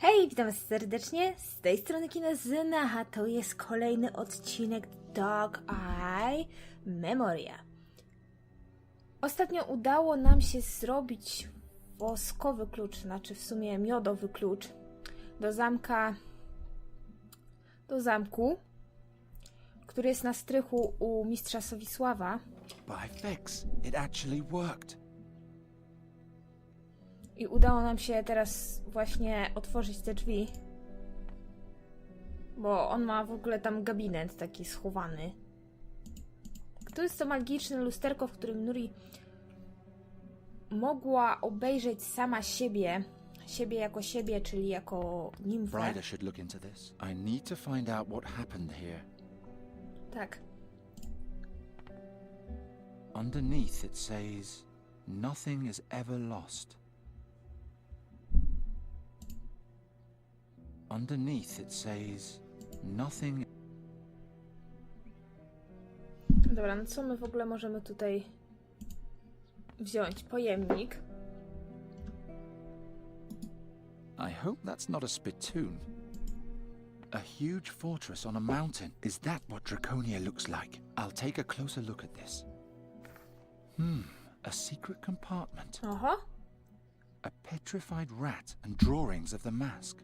Hej, witam serdecznie, z tej strony Kinezyna, a to jest kolejny odcinek Dog Eye Memoria. Ostatnio udało nam się zrobić woskowy klucz, znaczy w sumie miodowy klucz do zamku, który jest na strychu u mistrza Sowisława. By fix, it actually worked. I udało nam się teraz właśnie otworzyć te drzwi. Bo on ma w ogóle tam gabinet taki schowany. To jest to magiczne lusterko, w którym Nuri mogła obejrzeć sama siebie. Siebie jako siebie, czyli jako nimfę. Ryder should look into this. I need to find out what happened here. Tak. Underneath it says, nothing is ever lost. Underneath it says, nothing... Dobra, no co my w ogóle możemy tutaj wziąć? Pojemnik. I hope that's not a spittoon. A huge fortress on a mountain. Is that what Draconia looks like? I'll take a closer look at this. A secret compartment. Oho. A petrified rat and drawings of the mask.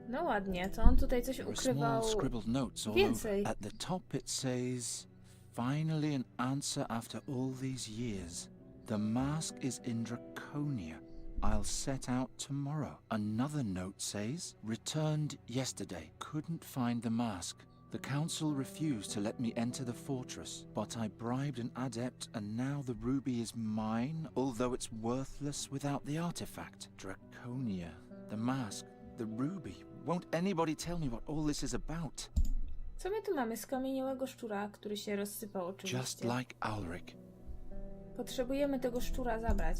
No ładnie, to on tutaj coś There are ukrywał. small scribbled notes all Więcej. over. At the top it says, finally an answer after all these years. The mask is in Draconia. I'll set out tomorrow. Another note says, returned yesterday. Couldn't find the mask. The council refused to let me enter the fortress, but I bribed an adept and now the ruby is mine, although it's worthless without the artifact. Draconia, the mask, the ruby. Won't anybody tell me what all this is about? Co my tu mamy? Skamieniałego szczura, który się rozsypał oczywiście. Just like Ulrich. Potrzebujemy tego szczura zabrać.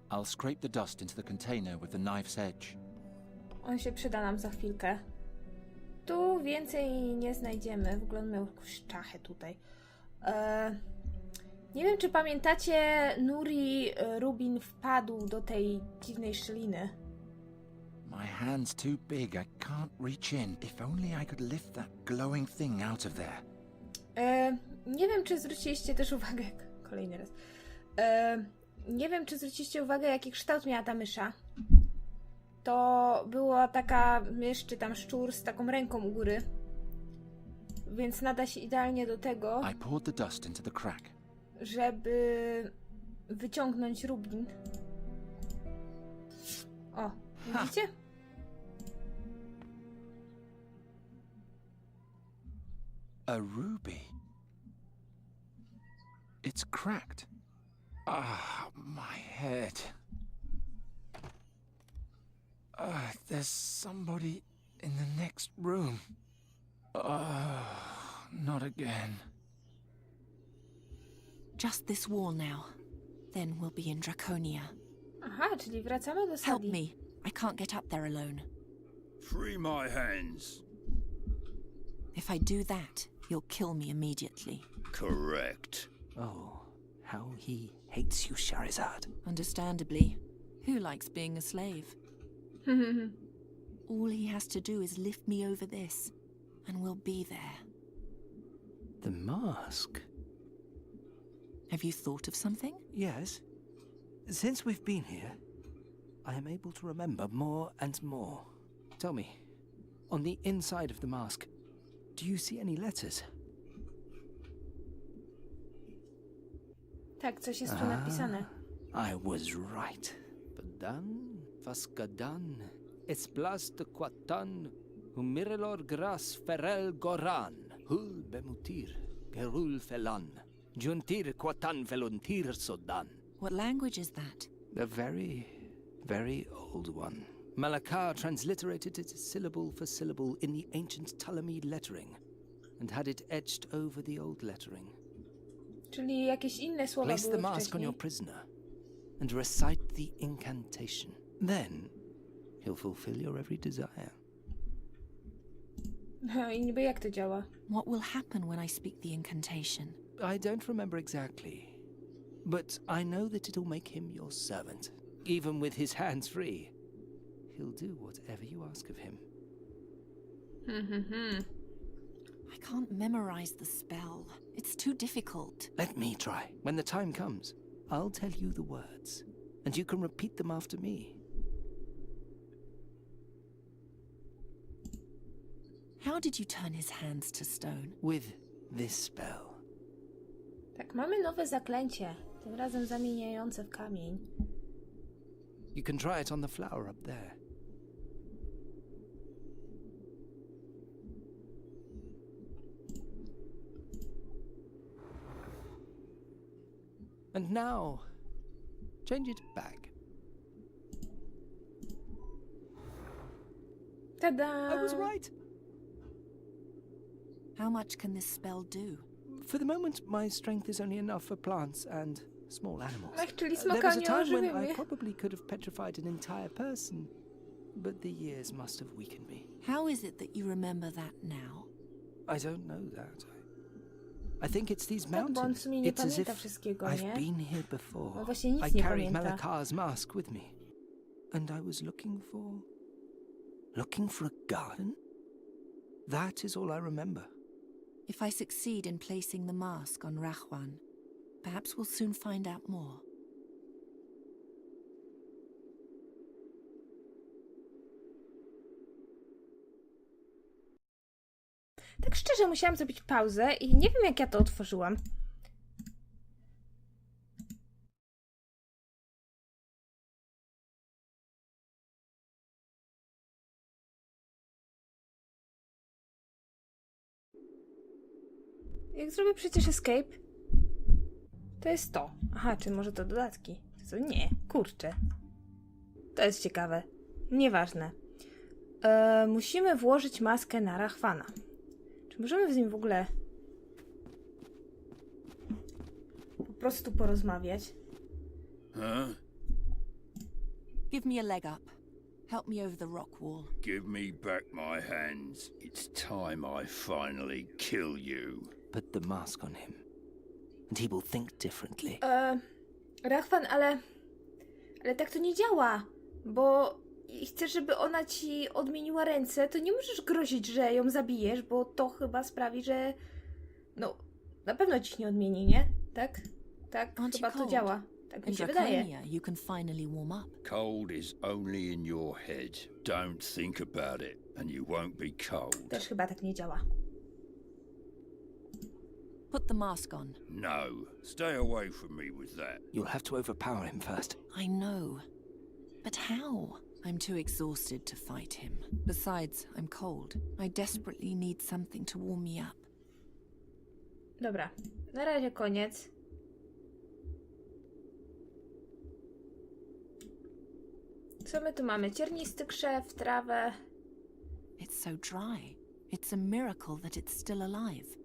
I'll scrape the dust into the container with the knife's edge. On się przyda nam za chwilkę. Tu więcej nie znajdziemy. W ogóle on miał jakąś czachę tutaj. Nie wiem, czy pamiętacie, Nuri Rubin wpadł do tej dziwnej szczeliny. My hand's too big, I can't reach in. If only I could lift that glowing thing out of there. Nie wiem, czy zwróciliście też uwagę... Kolejny raz. Nie wiem, czy zwróciliście uwagę, jaki kształt miała ta mysza. To była taka mysz, czy tam szczur z taką ręką u góry. Więc nada się idealnie do tego, I poured the dust into the crack. żeby wyciągnąć rubin. O, widzicie? A ruby. It's cracked. Ah, my head. There's somebody in the next room. Not again. Just this wall now. Then we'll be in Draconia. Aha, czyli wracamy do Help Sadji. me. I can't get up there alone. Free my hands. If I do that, you'll kill me immediately. Correct. Oh, how he hates you, Charizard. Understandably. Who likes being a slave? All he has to do is lift me over this, and we'll be there. The mask? Have you thought of something? Yes. Since we've been here, I am able to remember more and more. Tell me, on the inside of the mask, do you see any letters? Tak, coś jest tu napisane. I was right. Padan, Vaskadan, Esplas de Quatan, Humirelor Gras Ferel Goran, Hul Bemutir, Gerul Felan, Juntir Quatan Veluntir Sodan. What language is that? A very, very old one. Malakar transliterated it syllable for syllable in the ancient Ptolemaic lettering and had it etched over the old lettering. Czyli jakieś inne słowa Place the były mask on wcześniej. your prisoner and recite the incantation. Then he'll fulfill your every desire. No i niby jak to działa? What will happen when I speak the incantation? I don't remember exactly, but I know that it'll make him your servant, even with his hands free. he'll do whatever you ask of him. I can't memorize the spell. It's too difficult. Let me try. When the time comes, I'll tell you the words, and you can repeat them after me. How did you turn his hands to stone? With this spell. Tak, mamy nowe zaklęcie. Tym razem zamieniające w kamień. You can try it on the flower up there. And now, change it back. Tada! I was right. How much can this spell do? For the moment, my strength is only enough for plants and small animals. Ach, czyli There smoka was a nie time when ożywi I mnie. probably could have petrified an entire person, but the years must have weakened me. How is it that you remember that now? I don't know that. I think it's these Tak, bo on w mountains. sumie nie It's as pamięta if wszystkiego, I've nie? been here before. No właśnie nic I nie carried pamięta. Malakar's mask with me, and I was looking for a garden. That is all I remember. If I succeed in placing the mask on Rahwan, perhaps we'll soon find out more. Tak szczerze, musiałam zrobić pauzę i nie wiem, jak ja to otworzyłam. Jak zrobię przecież escape, to jest to. Aha, czy może to dodatki? Co? Nie, kurczę. To jest ciekawe. Nieważne. Musimy włożyć maskę na Rahwana. Czy możemy z nim w ogóle po prostu porozmawiać? Huh? Give me a leg up. Help me over the rock wall. Give me back my hands. It's time I finally kill you. Put the mask on him, and he will think differently. Rahwan, ale tak to nie działa, bo chcesz, żeby ona ci odmieniła ręce, to nie możesz grozić, że ją zabijesz, bo to chyba sprawi, że no, na pewno ci nie odmieni, nie? Tak? Tak, Aren't chyba you to cold? działa. Tak mi In się wydaje. Draconia, you can finally warm up. Cold is only in your head. Don't think about it, and you won't be cold. Też chyba tak nie działa. Put the mask on. No, stay away from me with that. You'll have to overpower him first. I know. But how? I'm too exhausted to fight him. Besides, I'm cold. I desperately need something to warm me up. Dobra, na razie koniec. Co my tu mamy? Ciernisty krzew, trawę. It's so dry. It's a miracle that it's still alive.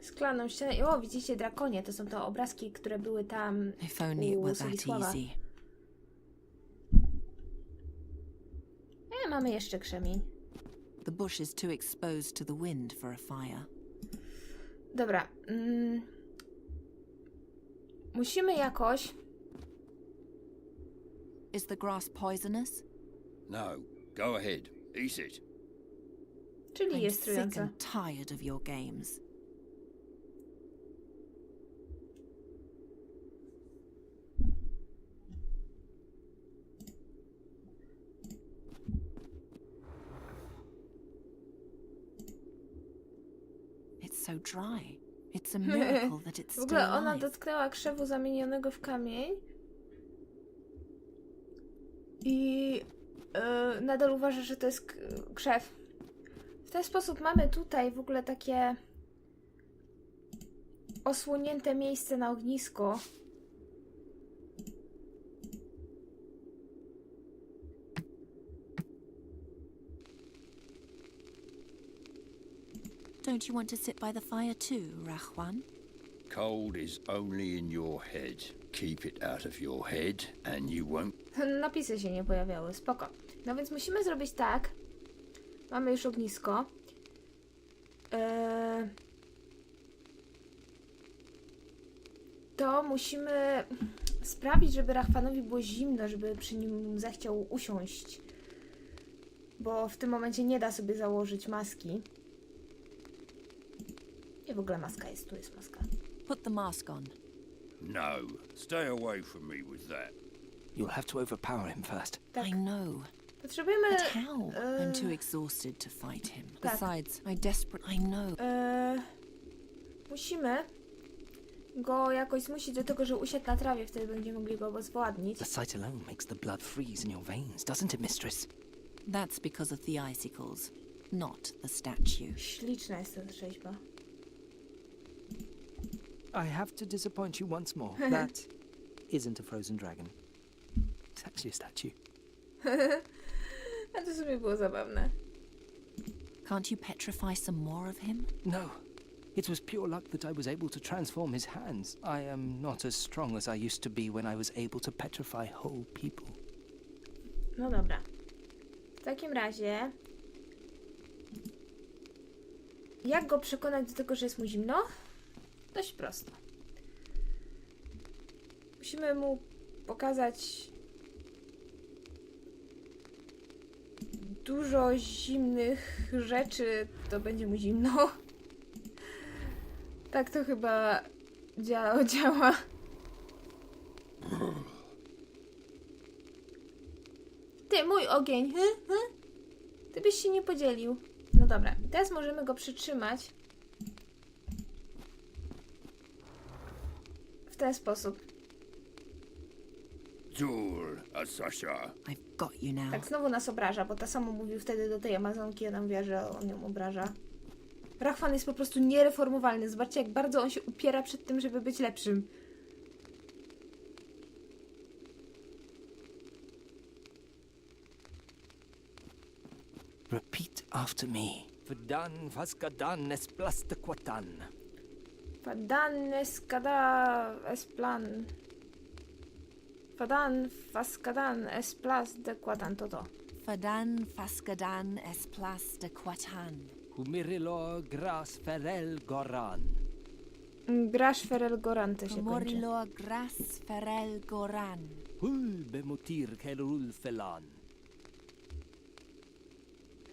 Szklaną ścianę. O, widzicie, drakonie. To są te obrazki, które były tam If only it u were that Solisława. easy. Mamy jeszcze krzemień. The bush is too exposed to the wind for a fire. Dobra. Musimy jakoś... Is the grass poisonous? No, go ahead. Eat it. Czyli I'm jest sick trujące. and tired of your games. It's so dry. It's a miracle that it's W still ogóle ona alive. dotknęła krzewu zamienionego w kamień. I nadal uważa, że to jest krzew. W ten sposób mamy tutaj w ogóle takie osłonięte miejsce na ognisko. Don't you want to sit by the fire too, Rahwan? Cold is only in your head. Keep it out of your head, and you won't. Napisy się nie pojawiały, spoko. No więc musimy zrobić tak. Mamy już ognisko. to musimy sprawić, żeby Rahwanowi było zimno, żeby przy nim zechciał usiąść. Bo w tym momencie nie da sobie założyć maski. I w ogóle maska jest, tu jest maska. Put the mask on. No, stay away from me with that. You'll have to overpower him first. Tak, I know. potrzebujemy... But how? I'm too exhausted to fight him. Tak. Besides, I know. Musimy go jakoś zmusić do tego, że usiadł na trawie, wtedy będziemy mogli go obezwładnić. The sight alone makes the blood freeze in your veins, doesn't it, mistress? That's because of the icicles, not the statue. Śliczna jest ta rzeźba. I have to disappoint you once more. That isn't a frozen dragon. It's actually a statue. A to sobie było zabawne. Can't you petrify some more of him? No. It was pure luck that I was able to transform his hands. I am not as strong as I used to be when I was able to petrify whole people. No dobra. W takim razie... Jak go przekonać do tego, że jest mu zimno? Dość prosto. Musimy mu pokazać dużo zimnych rzeczy, to będzie mu zimno. Tak to chyba działa. Ty, mój ogień. Ty byś się nie podzielił. No dobra, teraz możemy go przytrzymać w ten sposób. Dur, Asasha. I've got you now. Tak, znowu nas obraża, bo ta sama mówił wtedy do tej Amazonki, ona mówiła, że on ją obraża. Rahwan jest po prostu niereformowalny. Zobaczcie, jak bardzo on się upiera przed tym, żeby być lepszym. Repeat after me. Vdan vaskadan esplastequatan. Fadan eskada esplan. Fadan faskadan esplas de quatan, to. Fadan faskadan es plas de quatan. Humirilo gras ferel goran. Grasz Ferel Gorante się kończy. Morilo gras ferel goran. Hul bemutir kelul felan.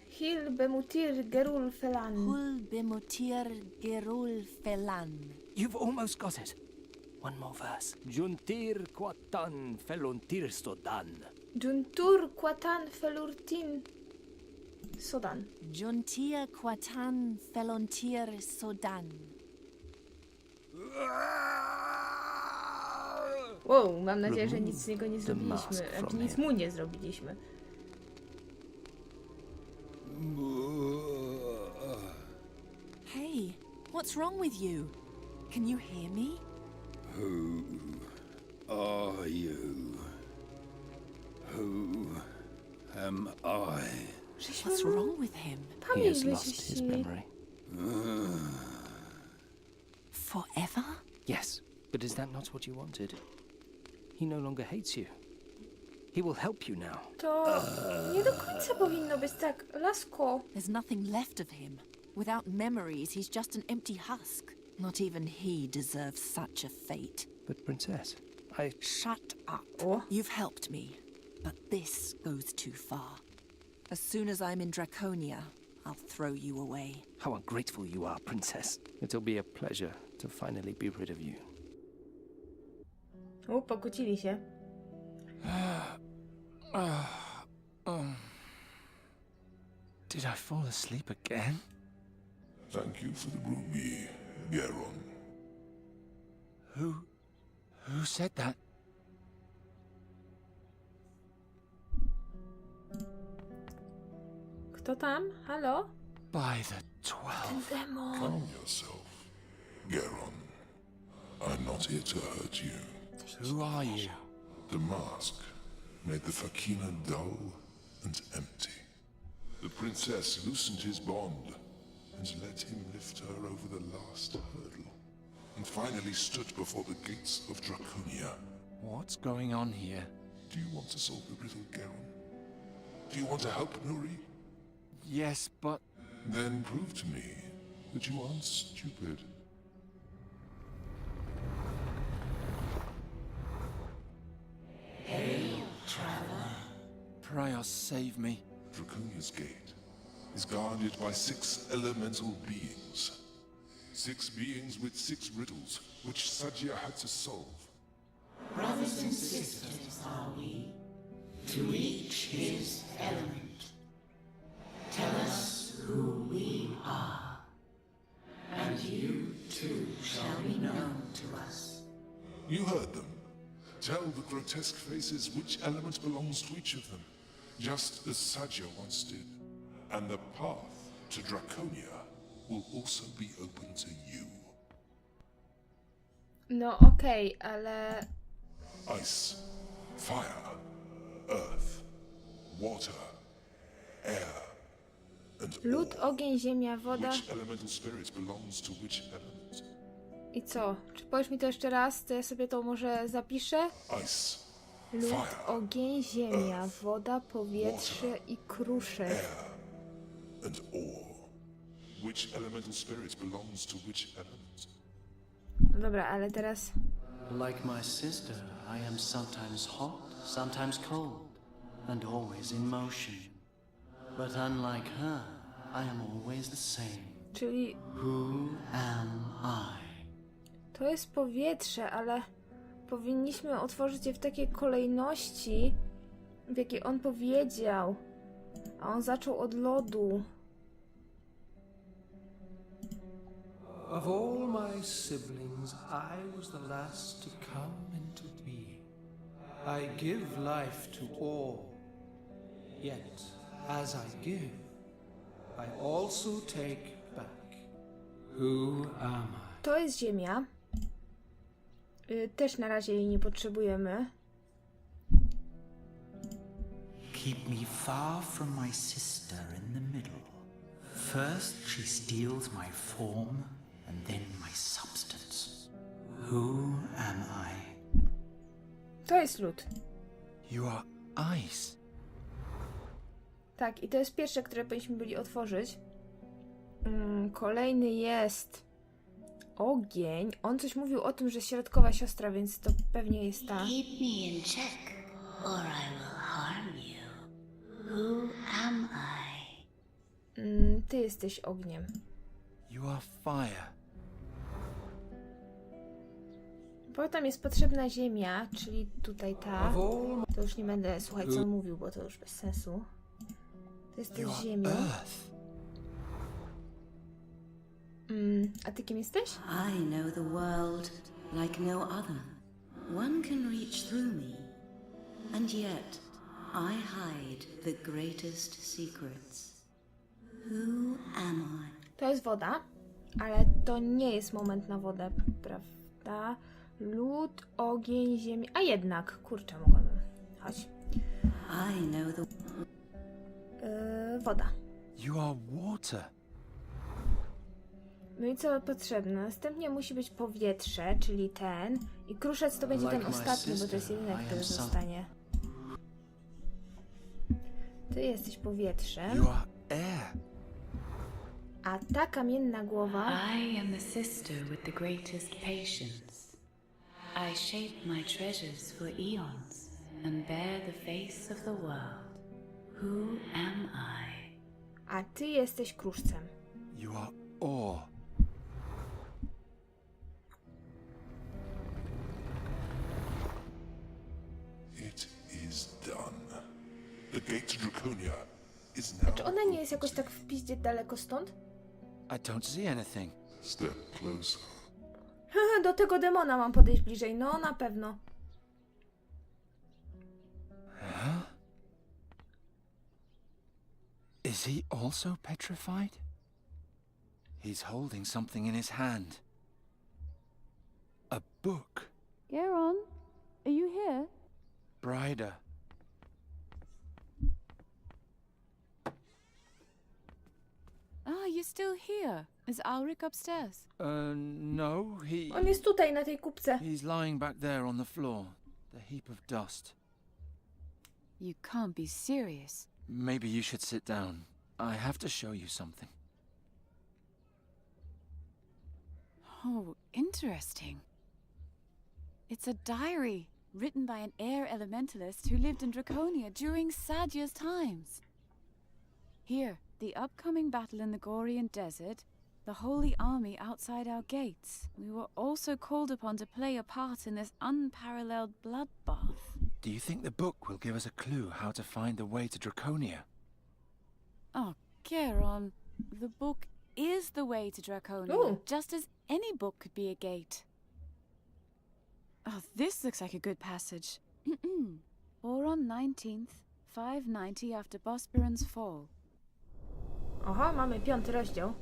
Hil bemutir gerul felan. Hul bimutir gerul felan. You've almost got it. One more verse. Juntir quatan felontir sodan. Juntur quatan felurtin sodan. Juntia quatan felontir sodan. Wow, mam nadzieję, że nic z niego nie The mask zrobiliśmy. Znaczy from nic him. mu nie zrobiliśmy. Hey, what's wrong with you? Can you hear me? Who are you? Who am I? Żeśmy What's mu wrong with him? He pamięć has lost his wyczyścili. memory. Forever? Yes, but is that not what you wanted? He no longer hates you. He will help you now. To nie do końca powinno być tak. Lasko, There's nothing left of him. Without memories, he's just an empty husk. Not even he deserves such a fate. But princess, Shut up. Oh. You've helped me, but this goes too far. As soon as I'm in Draconia, I'll throw you away. how ungrateful you are, princess. It'll be a pleasure to finally be rid of you. Pokłócili się. Did I fall asleep again? Thank you for the ruby, Geron. Who said that? Kto tam? Halo? By the 12. Demon. Calm yourself, Geron. I'm not here to hurt you. Who are you? The mask made the Fakina dull and empty. The princess loosened his bond and let him lift her over the last hurdle, and finally stood before the gates of Draconia. What's going on here? Do you want to solve the riddle, Geron? Do you want to help Nuri? Yes, but Then prove to me that you aren't stupid. Prios, save me. Draconia's gate is guarded by 6 elemental beings. 6 beings with 6 riddles, which Sadja had to solve. Brothers and sisters are we, to each his element. Tell us who we are, and you too shall be known to us. You heard them. Tell the grotesque faces which element belongs to each of them, just as Sadja once did. And the path to Draconia will also be open to you. No okej, ale... Ice, fire, earth, water, air, and Lód, all. ogień, ziemia, woda... Which elemental spirit belongs to which element? I co? Czy powiesz mi to jeszcze raz, to ja sobie to może zapiszę? Ice, Lód, fire, ogień, ziemia, woda, powietrze i kruszec. air, and all. Which elemental spirit belongs to which element? No dobra, ale teraz... Like my sister, I am sometimes hot, sometimes cold, and always in motion. But unlike her, I am always the same. Czyli Who am I? to jest powietrze, ale powinniśmy otworzyć je w takiej kolejności, w jakiej on powiedział. A on zaczął od lodu. Of all my siblings, I was the last to come into being. I give life to all. Yet, as I give, I also take back. Who am I? To jest ziemia. Też na razie jej nie potrzebujemy. Keep me far from my sister in the middle. First she steals my form, and then my substance. Who am I? To jest lód. You are ice. Tak, i to jest pierwsze, które powinniśmy byli otworzyć. Kolejny jest ogień. On coś mówił o tym, że środkowa siostra, więc to pewnie jest ta. Keep me in check, or I will harm you. Who am I? Ty jesteś ogniem. You are fire. Potem jest potrzebna ziemia, czyli tutaj ta. Of all To już nie będę słuchać, co on mówił, bo to już bez sensu. To jest You też are ziemia. earth. A ty kim jesteś? I know the world like no other. One can reach through me, and yet I hide the greatest secrets. Who am I? To jest woda, ale to nie jest moment na wodę, prawda? Lód, ogień, ziemia. A jednak, kurczę, mogłabym. Chodź. I know the... Woda. You are water. No i co potrzebne? Następnie musi być powietrze, czyli ten. I kruszec to będzie Like ten my ostatni, bo to jest sister, jedyny, I który am some- zostanie. Ty jesteś powietrzem, You are air. a ta kamienna głowa... I am the sister with the greatest patience. I shape my treasures for eons and bear the face of the world. Who am I? A ty jesteś kruszcem. You are ore. It is done. The gate to Draconia is now Czy ona nie jest jakoś tak w piździe daleko stąd? I don't see anything. Step closer. Do tego demona mam podejść bliżej, no na pewno. Is he also petrified? He's holding something in his hand. A book. Geron, are you here? Brider. Ah, you're still here. Is Ulrich upstairs? No, On jest tutaj, na tej kupce. he's lying back there on the floor. The heap of dust. You can't be serious. Maybe you should sit down. I have to show you something. Oh, interesting. It's a diary. written by an air elementalist who lived in Draconia during Sadya's times. Here, the upcoming battle in the Gorian desert, the holy army outside our gates. We were also called upon to play a part in this unparalleled bloodbath. Do you think the book will give us a clue how to find the way to Draconia? Oh, Geron, the book is the way to Draconia, Ooh. just as any book could be a gate. Oh, this looks like a good passage. Boron 19th, 590 after Bosporan's fall. Oho, mamy 5. rozdział.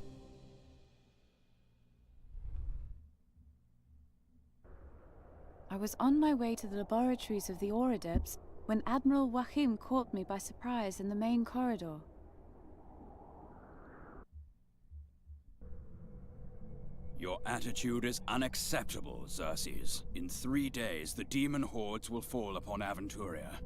I was on my way to the laboratories of the Auradebs when Admiral Wahim caught me by surprise in the main corridor. Your attitude is unacceptable, Xerxes. In 3 days, the demon hordes will fall upon Aventuria.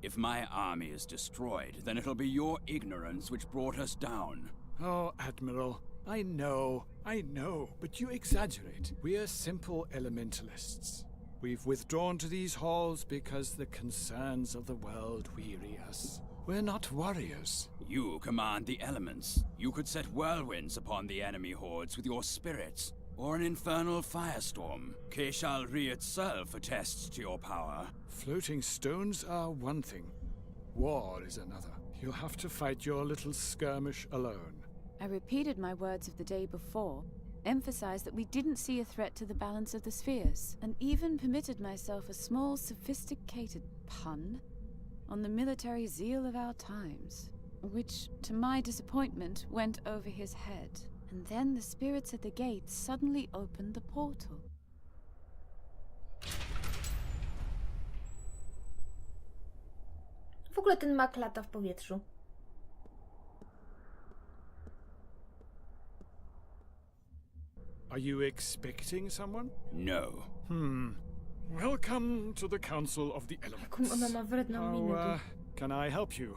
If my army is destroyed, then it'll be your ignorance which brought us down. Oh, Admiral, I know, but you exaggerate. We are simple elementalists. We've withdrawn to these halls because the concerns of the world weary us. We're not warriors. You command the elements. You could set whirlwinds upon the enemy hordes with your spirits, or an infernal firestorm. Keshalri itself attests to your power. Floating stones are one thing. War is another. You'll have to fight your little skirmish alone. I repeated my words of the day before, emphasized that we didn't see a threat to the balance of the spheres, and even permitted myself a small, sophisticated pun on the military zeal of our times, which, to my disappointment, went over his head. And then the spirits at the gate suddenly opened the portal. W ogóle ten mak lata w powietrzu. Are you expecting someone? No. Welcome to the Council of the Elements. Jaką ona ma wredną minę tu. Can I help you?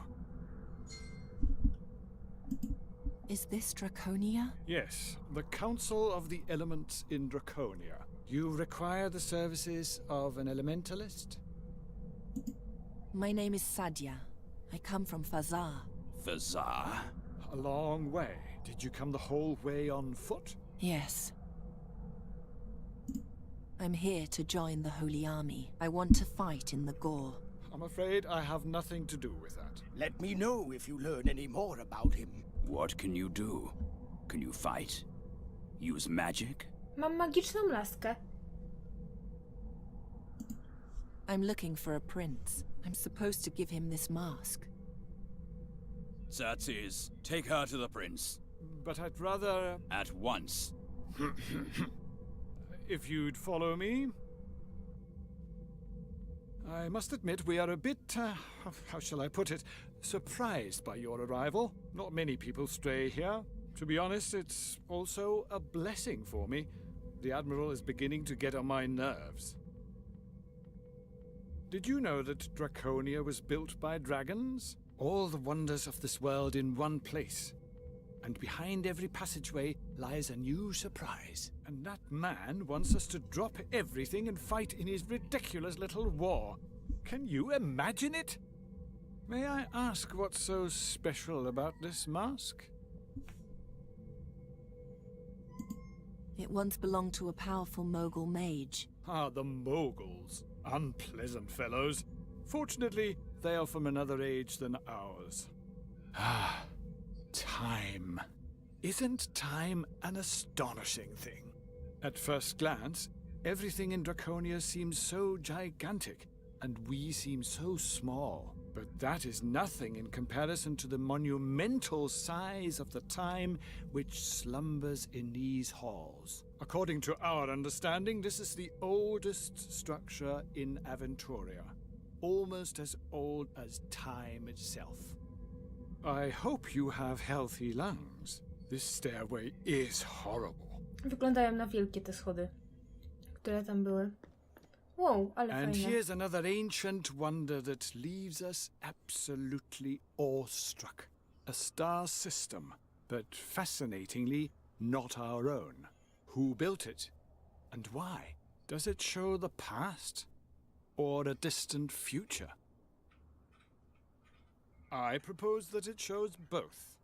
Is this Draconia? Yes, the Council of the Elements in Draconia. You require the services of an elementalist? My name is Sadya. I come from Fazar. Fazar? A long way. Did you come the whole way on foot? Yes. I'm here to join the Holy Army. I want to fight in the Gore. I'm afraid I have nothing to do with that. Let me know if you learn any more about him. What can you do? Can you fight? Use magic? Mam magiczną laskę. I'm looking for a prince. I'm supposed to give him this mask. Xerxes, take her to the prince. But I'd rather... At once. If you'd follow me... I must admit we are a bit, how shall I put it, surprised by your arrival. Not many people stray here. To be honest, it's also a blessing for me. The Admiral is beginning to get on my nerves. Did you know that Draconia was built by dragons? All the wonders of this world in one place. And behind every passageway lies a new surprise. And that man wants us to drop everything and fight in his ridiculous little war. Can you imagine it? May I ask what's so special about this mask? It once belonged to a powerful Mogul mage. Ah, the Moguls. Unpleasant fellows. Fortunately, they are from another age than ours. Ah, time. Isn't time an astonishing thing? At first glance, everything in Draconia seems so gigantic, and we seem so small. But that is nothing in comparison to the monumental size of the time which slumbers in these halls. According to our understanding, this is the oldest structure in Aventuria, almost as old as time itself. I hope you have healthy lungs. This stairway is horrible. Wyglądają na wielkie te schody, które tam były. Wow, ale And fajne. here's another ancient wonder that leaves us absolutely awestruck. A star system, but fascinatingly not our own. Who built it? And why? Does it show the past or a distant future? I propose that it shows both.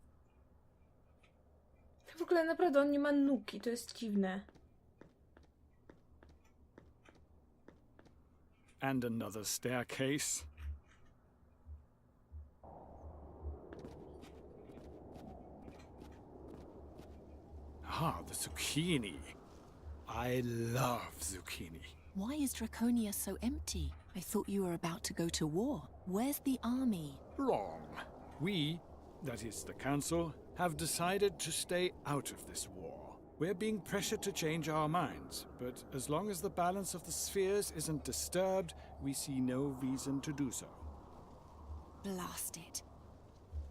W ogóle naprawdę on nie ma nóg i to jest dziwne. And another staircase. Ah, the zucchini. I love zucchini. Why is Draconia so empty? I thought you were about to go to war. Where's the army? Wrong. We, that is the Council, have decided to stay out of this war. We're being pressured to change our minds, but as long as the balance of the spheres isn't disturbed, we see no reason to do so. Blast it.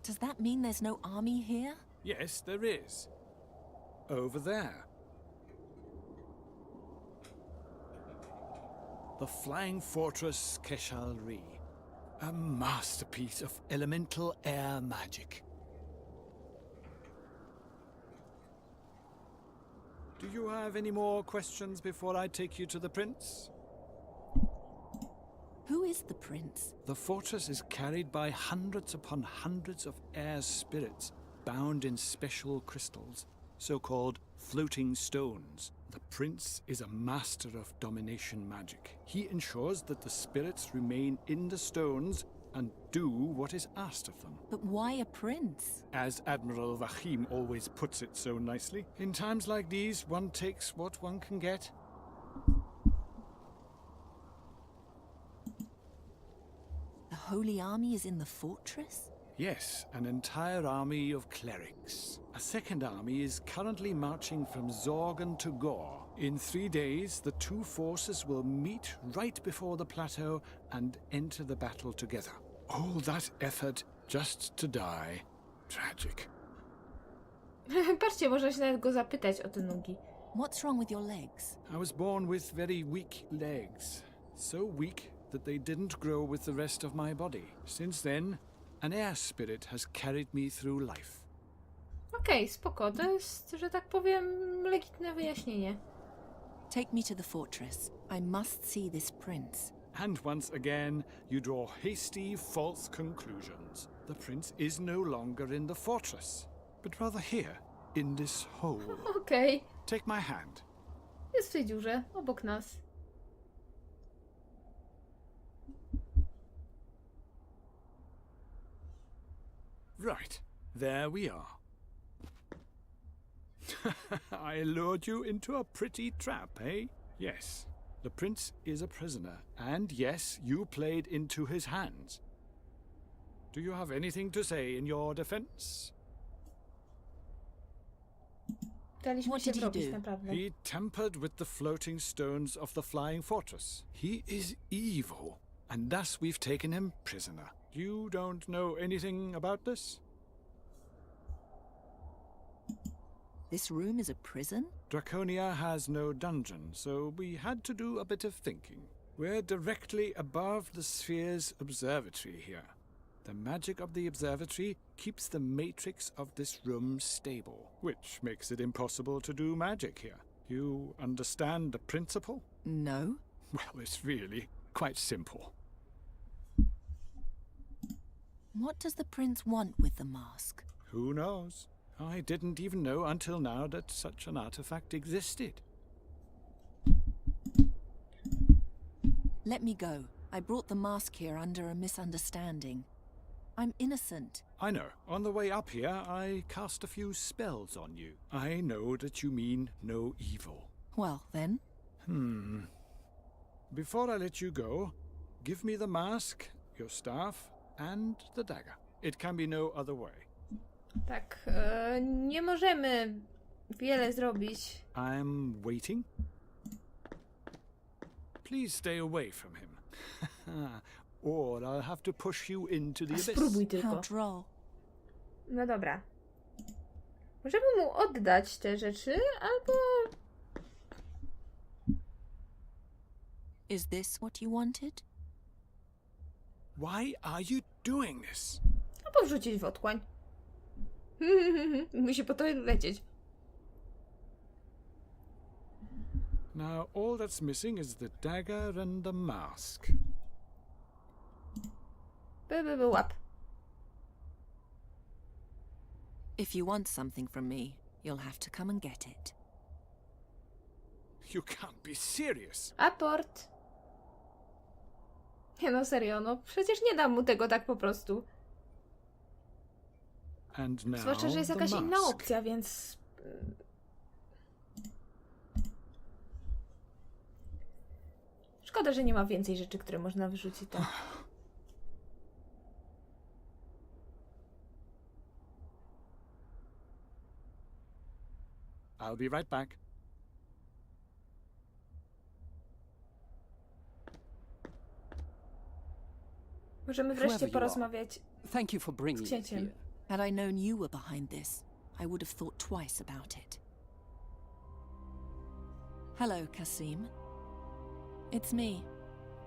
Does that mean there's no army here? Yes, there is. Over there. The Flying Fortress Keshalri. A masterpiece of elemental air magic. Do you have any more questions before I take you to the prince? Who is the prince? The fortress is carried by hundreds upon hundreds of air spirits, bound in special crystals, so-called floating stones. The prince is a master of domination magic. He ensures that the spirits remain in the stones and do what is asked of them. But why a prince? As Admiral Vahim always puts it so nicely, in times like these, one takes what one can get. The Holy Army is in the fortress? Yes, an entire army of clerics. A second army is currently marching from Zorgan to Gore. In 3 days, the two forces will meet right before the plateau and enter the battle together. All that effort just to die. Tragic. Patrzcie, można się nawet go zapytać o te nogi. What's wrong with your legs? I was born with very weak legs. So weak that they didn't grow with the rest of my body. Since then, an air spirit has carried me through life. Okej, spoko. To jest, że tak powiem, legitne wyjaśnienie. Take me to the fortress. I must see this prince. And once again, you draw hasty, false conclusions. The prince is no longer in the fortress, but rather here, in this hole. Okej. Take my hand. Jest w tej dziurze, obok nas. Right, there we are. I lured you into a pretty trap, eh? Yes, the prince is a prisoner, and yes, you played into his hands. Do you have anything to say in your defense? Daliśmy się wrobić, naprawdę. He tampered with the floating stones of the Flying Fortress. He is evil, and thus we've taken him prisoner. You don't know anything about this? This room is a prison? Draconia has no dungeon, so we had to do a bit of thinking. We're directly above the sphere's observatory here. The magic of the observatory keeps the matrix of this room stable, which makes it impossible to do magic here. You understand the principle? No. Well, it's really quite simple. What does the prince want with the mask? Who knows? I didn't even know until now that such an artifact existed. Let me go. I brought the mask here under a misunderstanding. I'm innocent. I know. On the way up here, I cast a few spells on you. I know that you mean no evil. Well, then. Before I let you go, give me the mask, your staff, and the dagger. It can be no other way. Tak, nie możemy wiele zrobić. I'm waiting. Please stay away from him. Or I'll have to push you into the abyss. Spróbuj tylko. No dobra. Możemy mu oddać te rzeczy, albo... Is this what you wanted? Why are you doing this? Albo wrzucić w otchłań. Musi po to lecieć. Now all that's missing is the dagger and the mask. Łap. If you want something from me, you'll have to come and get it. You can't be serious. Aport. Nie no, serio, no przecież nie dam mu tego tak po prostu. And now Zwłaszcza, że jest the jakaś inna mask. opcja, więc... Szkoda, że nie ma więcej rzeczy, które można wyrzucić. Tak. I'll be right back. Możemy wreszcie porozmawiać Thank you for z bringing it księciem. here. Had I known you were behind this, I would have thought twice about it. Hello, Kasim. It's me,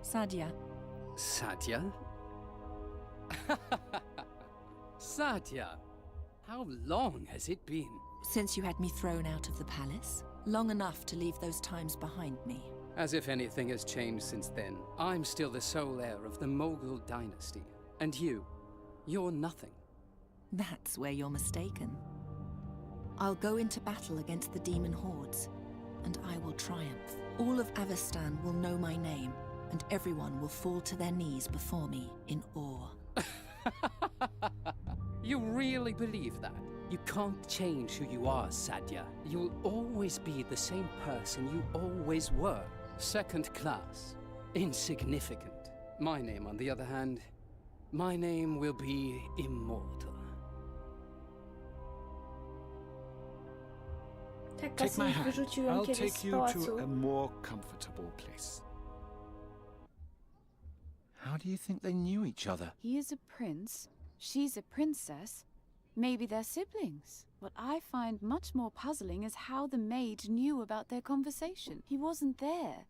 Sadya. Sadya? Sadya, how long has it been? Since you had me thrown out of the palace, long enough to leave those times behind me. As if anything has changed since then. I'm still the sole heir of the Mughal dynasty. And you're nothing. That's where you're mistaken. I'll go into battle against the demon hordes, and I will triumph. All of Avestan will know my name, and everyone will fall to their knees before me in awe. You really believe that? You can't change who you are, Sadya. You'll always be the same person you always were. Second class. Insignificant. My name, on the other hand, my name will be immortal. Tak, Take my Kasim hand. wyrzucił ją I'll kiedyś take z you to pałacu. a more comfortable place. How do you think they knew each other? He is a prince, she's a princess. Maybe they're siblings. What I find much more puzzling is how the maid knew about their conversation. He wasn't there,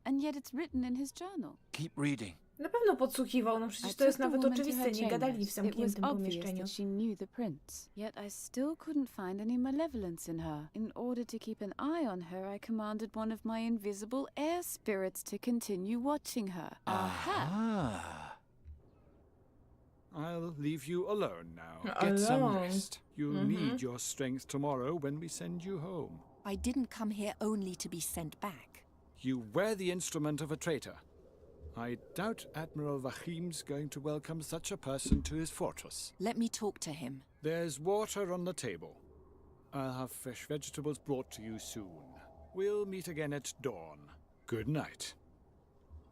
and yet it's written in his journal. Keep reading. Na pewno podsłuchiwał, no przecież I to jest took the nawet woman to oczywiste, her nie gadali w chambers. It was zamkniętym obvious pomieszczeniu. that she knew the prince. Yet I still couldn't find any malevolence in her. In order to keep an eye on her, I commanded one of my invisible air spirits to continue watching her. Aha! Ah. I'll leave you alone now. Get some rest. You'll need your strength tomorrow when we send you home. I didn't come here only to be sent back. You were the instrument of a traitor. I doubt Admiral Vahim's going to welcome such a person to his fortress. Let me talk to him. There's water on the table. I'll have fresh vegetables brought to you soon. We'll meet again at dawn. Good night.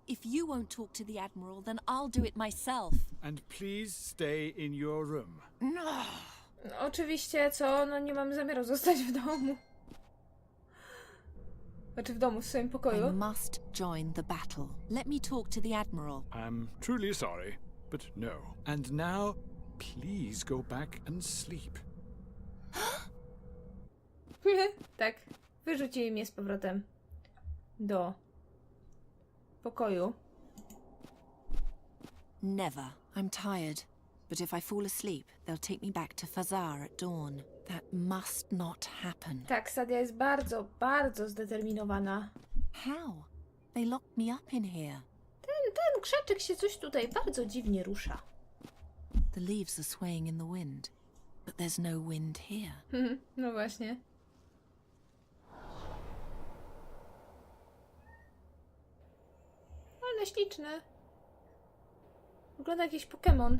If you won't talk to the Admiral, then I'll do it myself. And please stay in your room. No. Oczywiście, co? No nie mam zamiaru zostać w domu. Znaczy w domu, w swoim pokoju. I must join the battle. Let me talk to the Admiral. I'm truly sorry, but no. And now, please go back and sleep. Tak, wyrzucili mnie z powrotem do pokoju. Never. I'm tired. But if I fall asleep, they'll take me back to Fazar at dawn. That must not happen. Tak, Sadja jest bardzo, bardzo zdeterminowana. How? They locked me up in here. Ten krzaczek się coś tutaj bardzo dziwnie rusza. The leaves are swaying in the wind, but there's no wind here. No właśnie. Ale śliczne. Wygląda jakiś Pokémon.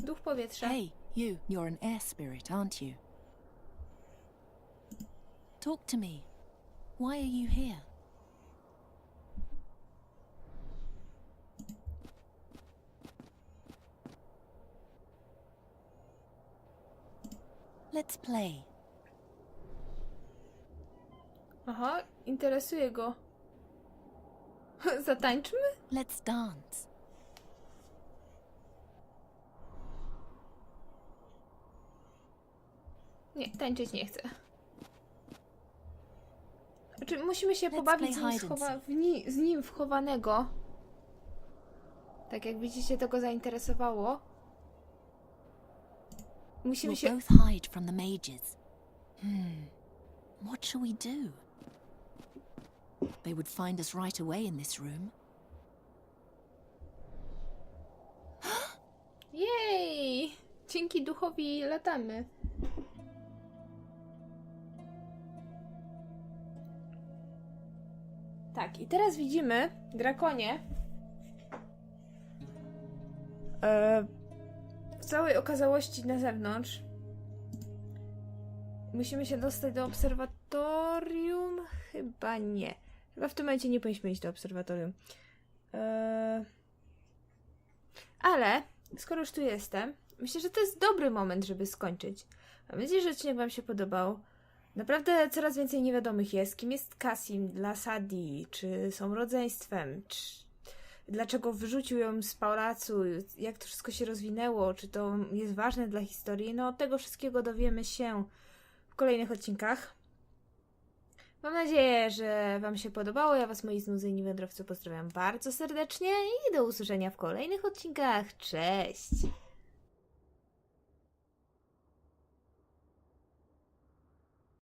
Duch powietrza. Hey, you. You're an air spirit, aren't you? Talk to me. Why are you here? Let's play. Aha, interesuje go. Zatańczmy? Let's dance. Nie, tańczyć nie chcę. Znaczy, musimy się Let's pobawić play z nim, hide and z nim wchowanego. Tak jak widzicie, to go zainteresowało. Musimy We'll się... both hide from the mages. What shall we do? They would find us right away in this room. Jej! Dzięki duchowi latamy. Tak, i teraz widzimy drakonie w całej okazałości na zewnątrz. Musimy się dostać do obserwatorium? Chyba nie. Chyba w tym momencie nie powinniśmy iść do obserwatorium. Ale skoro już tu jestem, myślę, że to jest dobry moment, żeby skończyć. Mam nadzieję, że odcinek wam się podobał. Naprawdę coraz więcej niewiadomych jest. Kim jest Kasim dla Sadji? Czy są rodzeństwem? Dlaczego wyrzucił ją z pałacu? Jak to wszystko się rozwinęło? Czy to jest ważne dla historii? No, tego wszystkiego dowiemy się w kolejnych odcinkach. Mam nadzieję, że wam się podobało. Ja was, moi znudzeni wędrowcy, pozdrawiam bardzo serdecznie i do usłyszenia w kolejnych odcinkach. Cześć!